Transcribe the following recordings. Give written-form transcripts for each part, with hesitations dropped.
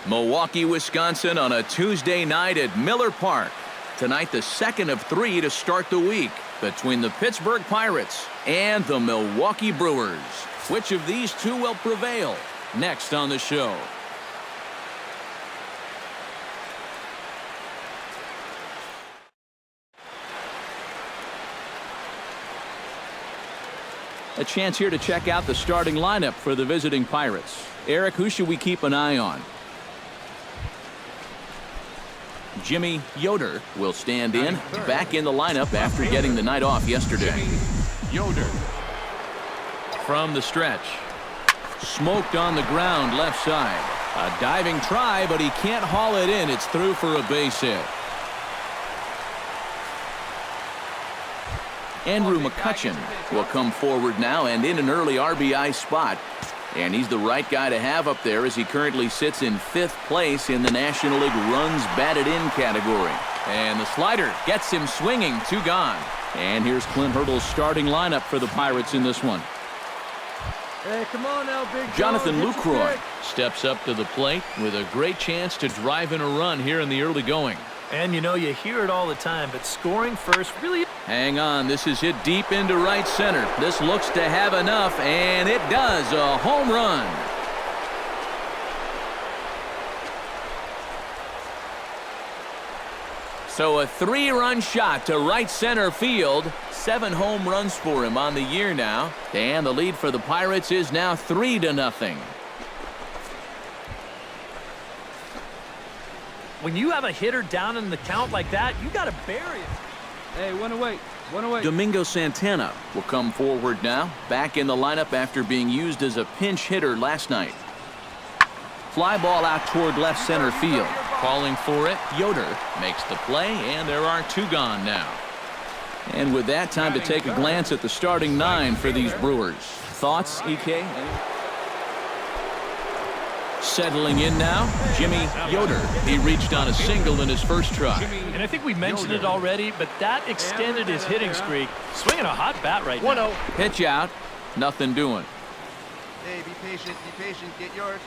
Milwaukee, Wisconsin on a Tuesday night at Miller Park. Tonight, the second of 3 to start the week between the Pittsburgh Pirates and the Milwaukee Brewers. Which of these two will prevail? Next on the show. A chance here to check out the starting lineup for the visiting Pirates. Eric, who should we keep an eye on? Jimmy Yoder will stand in, back in the lineup after getting the night off yesterday. Yoder. From the stretch. Smoked on the ground left side. A diving try, but he can't haul it in. It's through for a base hit. Andrew McCutchen will come forward now and in an early RBI spot. And he's the right guy to have up there as he currently sits in 5th place in the National League runs batted in category. And the slider gets him swinging, 2 gone. And here's Clint Hurdle's starting lineup for the Pirates in this one. Hey, come on now, big Jonathan Lucroy steps up to the plate with a great chance to drive in a run here in the early going. And you know, you hear it all the time, but scoring first really... Hang on, this is hit deep into right center. This looks to have enough, and it does. A home run. So a 3-run shot to right center field. 7 home runs for him on the year now. And the lead for the Pirates is now 3-0. When you have a hitter down in the count like that, you got to bury it. Hey, one away. Domingo Santana will come forward now, back in the lineup after being used as a pinch hitter last night. Fly ball out toward left center field. Calling for it, Yoder makes the play, and there are 2 gone now. And with that, time to take a glance at the starting 9 for these Brewers. Thoughts, EK? Settling in now, Jimmy Yoder. He reached on a single in his first try. And I think we mentioned it already, but that extended his hitting streak. Swinging a hot bat right now. 1-0. Pitch out. Nothing doing. Hey, be patient, get yours.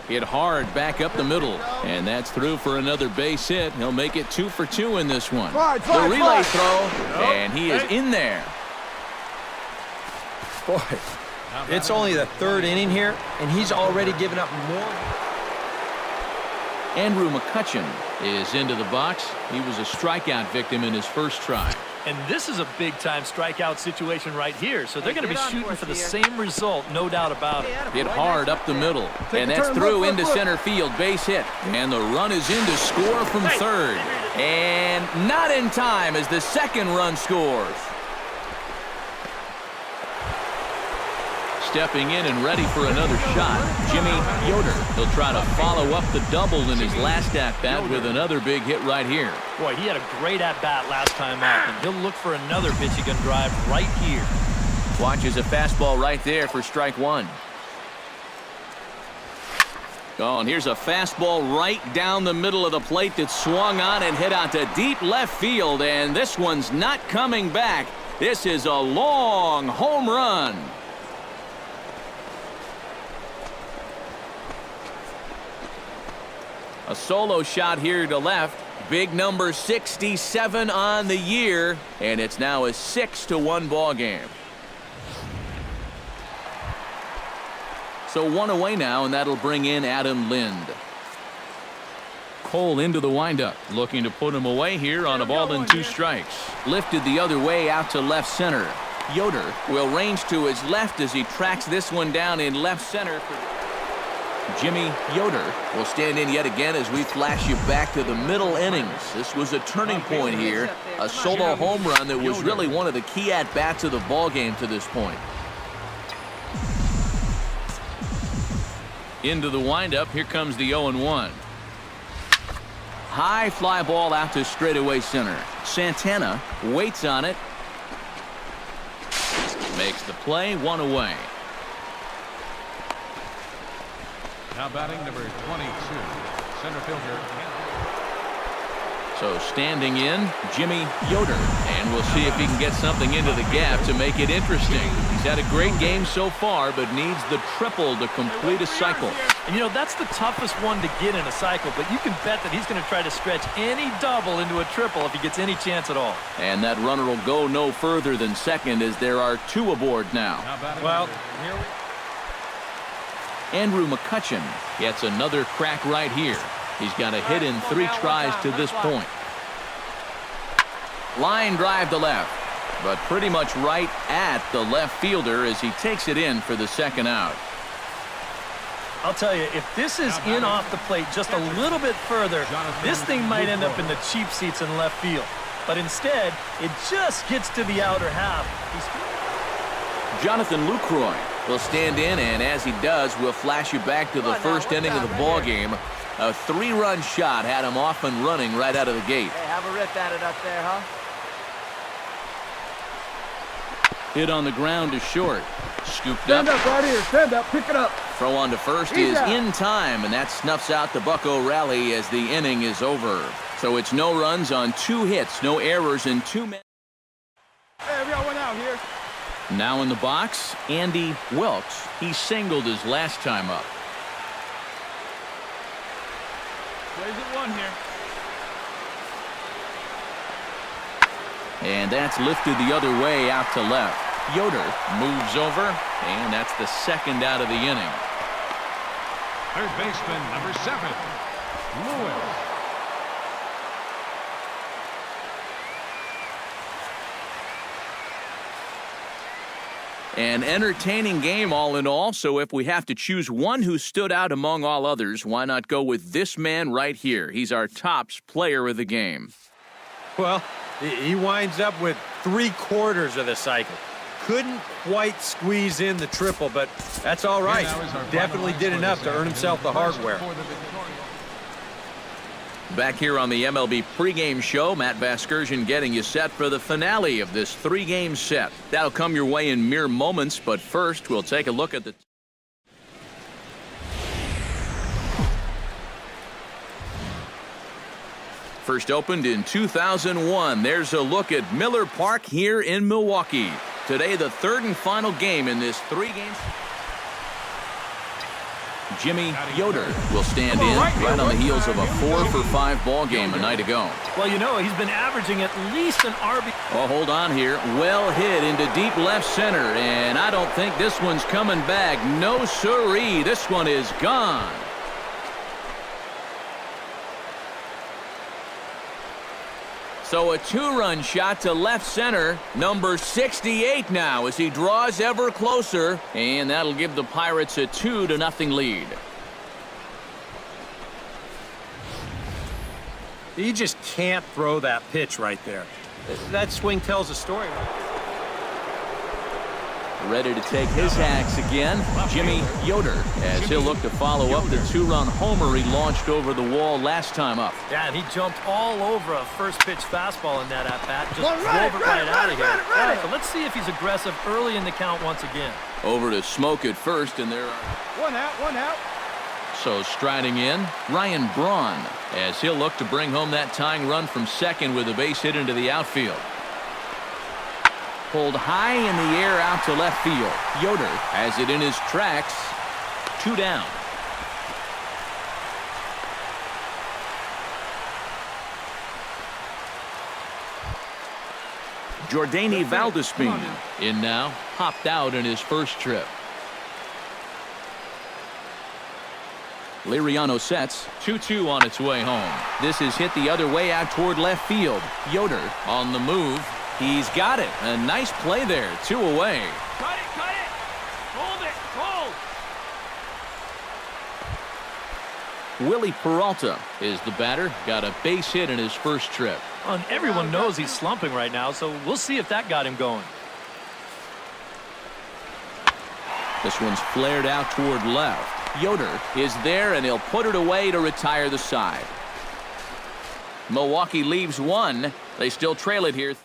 Hit hard back up the middle, and that's through for another base hit. He'll make it 2 for 2 in this one. The relay throw, and he is in there. Boy, it's only the 3rd inning here, and he's already given up more. Andrew McCutchen is into the box. He was a strikeout victim in his first try. And this is a big-time strikeout situation right here, so they're going to be shooting for the same result, no doubt about it. Hit hard up the middle, and that's through into center field, base hit. And the run is in to score from 3rd. And not in time as the 2nd run scores. Stepping in and ready for another shot, Jimmy Yoder. He'll try to follow up the double in his last at-bat with another big hit right here. Boy, he had a great at-bat last time out, and he'll look for another pitch he can drive right here. Watches a fastball right there for strike 1. Oh, and here's a fastball right down the middle of the plate that swung on and hit out to deep left field, and this one's not coming back. This is a long home run. A solo shot here to left. Big number 67 on the year, and it's now a 6-1 ball game. So 1 away now, and that'll bring in Adam Lind. Cole into the windup, looking to put him away here on a ball and 2 strikes. Lifted the other way out to left center. Yoder will range to his left as he tracks this one down in left center. Jimmy Yoder will stand in yet again as we flash you back to the middle innings. This was a turning point here, a solo home run that was really one of the key at-bats of the ball game to this point. Into the windup, here comes the 0-1. High fly ball out to straightaway center. Santana waits on it. Makes the play, 1 away. Now batting number 22, center fielder. So standing in, Jimmy Yoder. And we'll see if he can get something into the gap to make it interesting. He's had a great game so far, but needs the triple to complete a cycle. And, you know, that's the toughest one to get in a cycle, but you can bet that he's going to try to stretch any double into a triple if he gets any chance at all. And that runner will go no further than second as there are two aboard now. Well, here we Andrew McCutcheon gets another crack right here. He's got a hit in 3 tries to this point. Line drive to left, but pretty much right at the left fielder as he takes it in for the second out. I'll tell you, if this is in off the plate just a little bit further, this thing might end up in the cheap seats in left field. But instead, it just gets to the outer half. Jonathan Lucroy will stand in, and as he does, we'll flash you back to the first inning of the ball game. A 3-run shot had him off and running right out of the gate. Hey, have a rip at it up there, huh? Hit on the ground to short. Scooped Stand up. up right here. Stand up. Pick it up. Throw on to first He's is out. in time, and that snuffs out the Bucco rally as the inning is over. So it's no runs on 2 hits, no errors, and 2 men. Hey, we got one out here. Now in the box, Andy Wilkes. He singled his last time up. Plays it one here. And that's lifted the other way out to left. Yoder moves over, and that's the second out of the inning. Third baseman, number 7, Lewis. An entertaining game all in all, so if we have to choose one who stood out among all others, why not go with this man right here? He's our tops player of the game. Well, he winds up with 3/4 of the cycle. Couldn't quite squeeze in the triple, but that's all right. Definitely did enough to earn himself the hardware. Back here on the MLB pregame show, Matt Vasgersian getting you set for the finale of this 3-game set. That'll come your way in mere moments, but first we'll take a look at the first opened in 2001. There's a look at Miller Park here in Milwaukee. Today, the 3rd and final game in this 3-game. Jimmy Yoder will stand in right on the heels of a 4-for-5 ball game a night ago. Well, you know, he's been averaging at least an RB. Oh, hold on here. Well hit into deep left center, and I don't think this one's coming back. No siree. This one is gone. So a 2-run shot to left center, number 68 now as he draws ever closer, and that'll give the Pirates a 2-0 lead. You just can't throw that pitch right there. That swing tells a story. Ready to take his hacks again, Jimmy Yoder, as he'll look to follow up the 2-run homer he launched over the wall last time up. Yeah, and he jumped all over a first-pitch fastball in that at-bat. Just drove it right out of here. So let's see if he's aggressive early in the count once again. Over to Smoke at first, and there are... One out. So striding in, Ryan Braun, as he'll look to bring home that tying run from second with a base hit into the outfield. Pulled high in the air out to left field. Yoder has it in his tracks. 2 down. Jordani Valdespin in now, popped out in his first trip. Liriano sets, 2-2 on its way home. This is hit the other way out toward left field. Yoder on the move. He's got it. A nice play there. 2 away. Cut it! Hold it! Hold! Willie Peralta is the batter. Got a base hit in his first trip. And everyone knows he's slumping right now, so we'll see if that got him going. This one's flared out toward left. Yoder is there, and he'll put it away to retire the side. Milwaukee leaves 1. They still trail it here.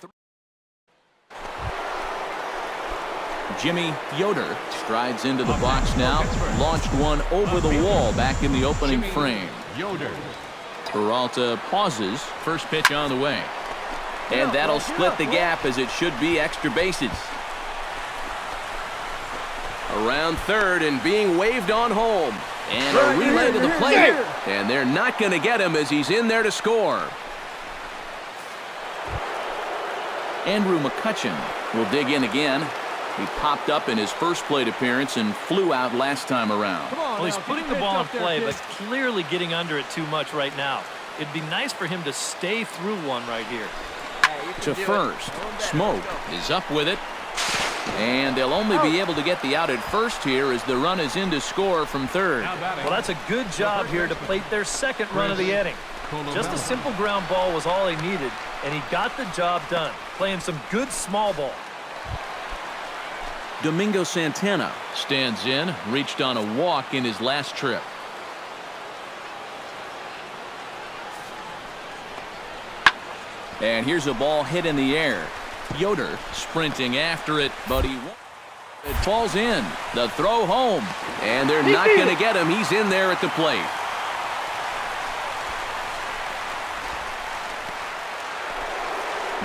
Jimmy Yoder strides into the box now. Launched one over the wall back in the opening frame. Yoder. Peralta pauses. First pitch on the way. And that'll split the gap as it should be extra bases. Around third and being waved on home. And a relay to the plate. And they're not going to get him as he's in there to score. Andrew McCutcheon will dig in again. He popped up in his first plate appearance and flew out last time around. Well, he's putting the ball in play, but clearly getting under it too much right now. It'd be nice for him to stay through one right here. To first. Smoke is up with it. And they'll only be able to get the out at first here as the run is in to score from third. Well, that's a good job here to plate their second run of the inning. Just a simple ground ball was all he needed, and he got the job done, playing some good small ball. Domingo Santana stands in, reached on a walk in his last trip. And here's a ball hit in the air. Yoder sprinting after it, but it falls in. The throw home, and they're not going to get him. He's in there at the plate.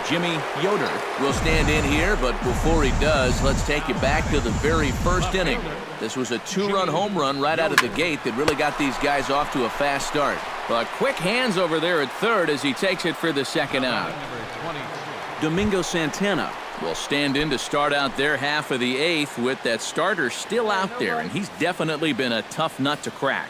Jimmy Yoder will stand in here, but before he does, let's take you back to the very first inning. This was a two-run home run right out of the gate that really got these guys off to a fast start. But quick hands over there at third as he takes it for the second out. Domingo Santana will stand in to start out their half of the eighth with that starter still out there, and he's definitely been a tough nut to crack.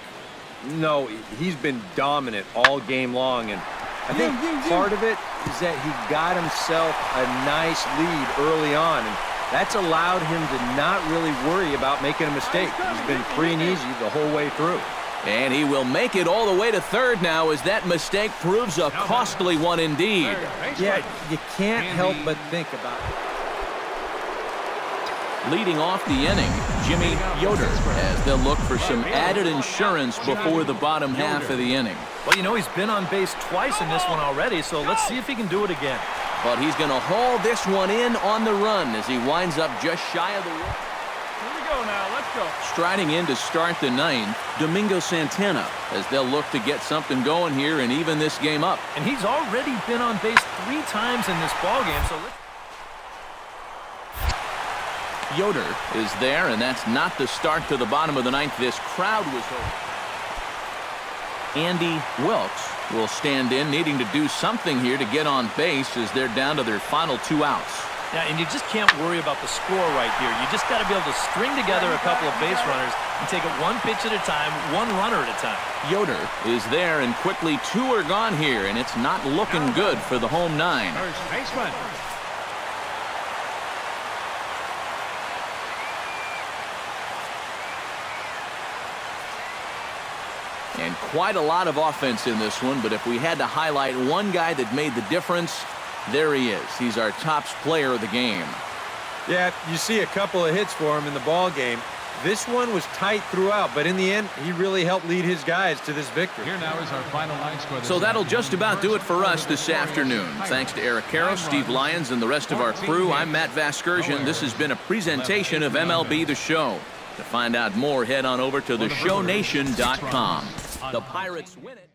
No, he's been dominant all game long, and I think part of it is that he got himself a nice lead early on, and that's allowed him to not really worry about making a mistake. He's been free and easy the whole way through. And he will make it all the way to third now as that mistake proves a costly one indeed. Yeah, you can't help but think about it. Leading off the inning, Jimmy Yoder, as they'll look for some added insurance before the bottom half of the inning. Well, you know, he's been on base twice in this one already, so let's see if he can do it again. But he's going to haul this one in on the run as he winds up just shy of the wall. Here we go now. Let's go. Striding in to start the ninth, Domingo Santana, as they'll look to get something going here and even this game up. And he's already been on base 3 times in this ballgame, so let's... Yoder is there, and that's not the start to the bottom of the ninth. This crowd was over. Andy Wilkes will stand in, needing to do something here to get on base as they're down to their final 2 outs. Yeah, and you just can't worry about the score right here. You just got to be able to string together a couple of base runners and take it one pitch at a time, one runner at a time. Yoder is there, and quickly 2 are gone here, and it's not looking good for the home 9. First baseman. And quite a lot of offense in this one, but if we had to highlight one guy that made the difference, there he is. He's our top player of the game. Yeah, you see a couple of hits for him in the ball game. This one was tight throughout, but in the end, he really helped lead his guys to this victory. Here now is our final line score. So that'll just about do it for us this afternoon. Thanks to Eric Caro, Steve Lyons, and the rest of our crew, I'm Matt Vasgersian. This has been a presentation of MLB The Show. To find out more, head on over to theshownation.com. The Pirates win it.